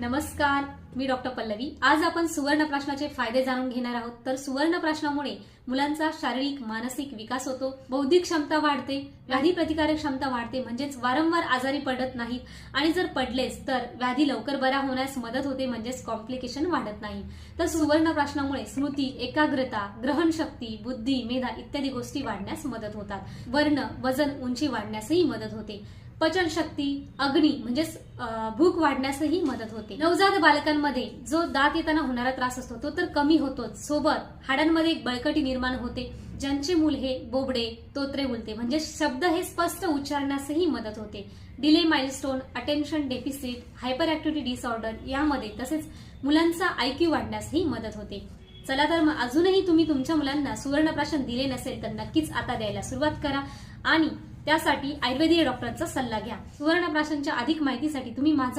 नमस्कार, मी डॉक्टर पल्लवी। आज आपण सुवर्ण प्राशनाचे फायदे जाणून घेणार आहोत। तर सुवर्ण प्राशनामुळे मुलांचा शारीरिक मानसिक विकास होतो, बौद्धिक क्षमता वाढते, व्याधी प्रतिकारक क्षमता वाढते, म्हणजेच वारंवार आजारी पडत नाहीत आणि जर पडलेच तर व्याधी लवकर बरा होण्यास मदत होते, म्हणजेच कॉम्प्लिकेशन वाढत नाही। तर सुवर्ण प्राशनामुळे स्मृती, एकाग्रता, ग्रहणशक्ती, बुद्धी, मेधा इत्यादी गोष्टी वाढण्यास मदत होतात। वर्ण, वजन, उंची वाढण्यासही मदत होते। पचनशक्ती, अग्नी म्हणजेच भूक वाढण्यासही मदत होते। नवजात बालकांमध्ये जो दात येताना होणारा त्रास असतो तो तर कमी होतोच, सोबत हाडांमध्ये एक बळकटी निर्माण होते। ज्यांचे मूल हे बोबडे, तोत्रे बोलते म्हणजे शब्द हे स्पष्ट उच्चारण्यासही मदत होते। Delay milestone, attention deficit, hyper activity disorder यामध्ये, तसेच मुलांचा IQ वाढण्यासही मदत होते। चला तर मग अजूनही तुम्ही तुमच्या मुलांना सुवर्ण प्राशन दिले नसेल तर नक्कीच आता द्यायला सुरुवात करा आणि त्यासाठी आयुर्वेदीय डॉक्टरांचा सल्ला घ्या। सुवर्ण प्राशनच्या अधिक माहितीसाठी तुम्ही माझा